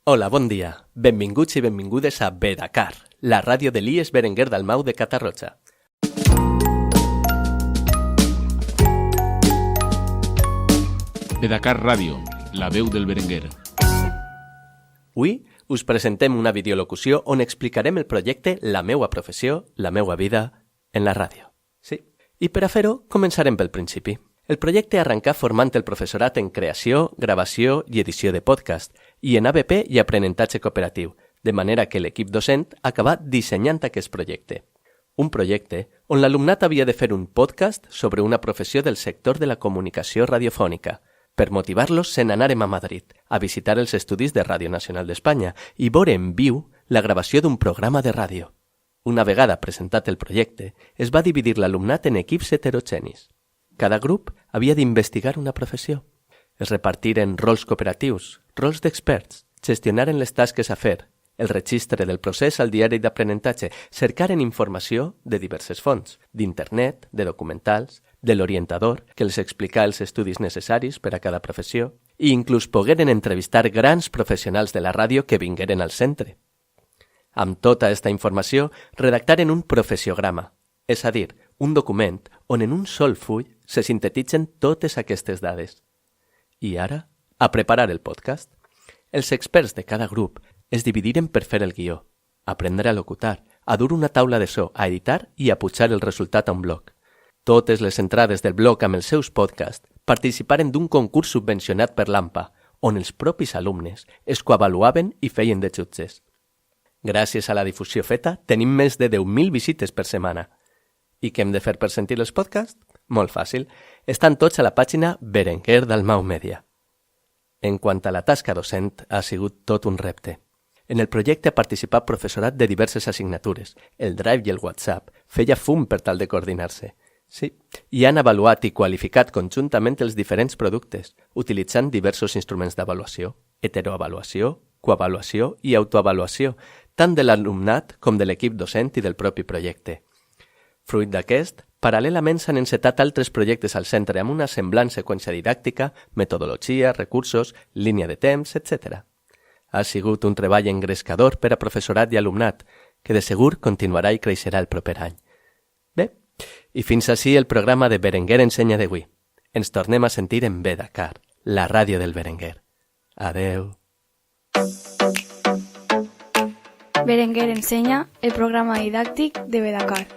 Hola, bon dia. Benvinguts i benvingudes a Bedacar, la ràdio de l'IES Berenguer Dalmau de Catarroja. Bedacar Ràdio, la veu del Berenguer. Avui us presentem una videolocució on explicarem el projecte La meua professió, la meua vida en la ràdio. Sí. I per a fer-ho, començarem pel principi. El projecte arrencà formant el professorat en creació, gravació i edició de podcast i en ABP i aprenentatge cooperatiu, de manera que l'equip docent acabà dissenyant aquest projecte. Un projecte on l'alumnat havia de fer un podcast sobre una professió del sector de la comunicació radiofònica. Per motivar-los se n'anàrem a Madrid a visitar els estudis de Ràdio Nacional d'Espanya i veure en viu la gravació d'un programa de ràdio. Una vegada presentat el projecte, es va dividir l'alumnat en equips heterogenis. Cada grup havia d'investigar una professió. Es repartiren rols cooperatius, rols d'experts, gestionaren les tasques a fer, el registre del procés al diari d'aprenentatge, cercaren informació de diverses fonts, d'internet, de documentals, de l'orientador, que els explicà els estudis necessaris per a cada professió, i inclús pogueren entrevistar grans professionals de la ràdio que vingueren al centre. Amb tota aquesta informació, redactaren un professiograma, és a dir, un document on en un sol full se sintetitzen totes aquestes dades. I ara, a preparar el podcast. Els experts de cada grup es dividiren per fer el guió, aprendre a locutar, a dur una taula de so, a editar i a pujar el resultat a un blog. Totes les entrades del blog amb els seus podcasts participaren d'un concurs subvencionat per l'AMPA, on els propis alumnes es coavaluaven i feien de jutges. Gràcies a la difusió feta, tenim més de 10.000 visites per setmana. I què hem de fer per sentir els podcasts? Molt fàcil. Estan tots a la pàgina Berenguer Dalmau Media. En quant a la tasca docent, ha sigut tot un repte. En el projecte ha participat professorat de diverses assignatures. El Drive i el WhatsApp feia fum per tal de coordinar-se. Sí, i han avaluat i qualificat conjuntament els diferents productes, utilitzant diversos instruments d'avaluació, heteroavaluació, coavaluació i autoavaluació, tant de l'alumnat com de l'equip docent i del propi projecte. Fruit d'aquest, paral·lelament s'han encetat altres projectes al centre amb una semblant seqüència didàctica, metodologia, recursos, línia de temps, etc. Ha sigut un treball engrescador per a professorat i alumnat, que de segur continuarà i creixerà el proper any. Bé, i fins ací el programa de Berenguer Ensenya d'avui. Ens tornem a sentir en Bedacar, la ràdio del Berenguer. Adeu. Berenguer Ensenya, el programa didàctic de Bedacar.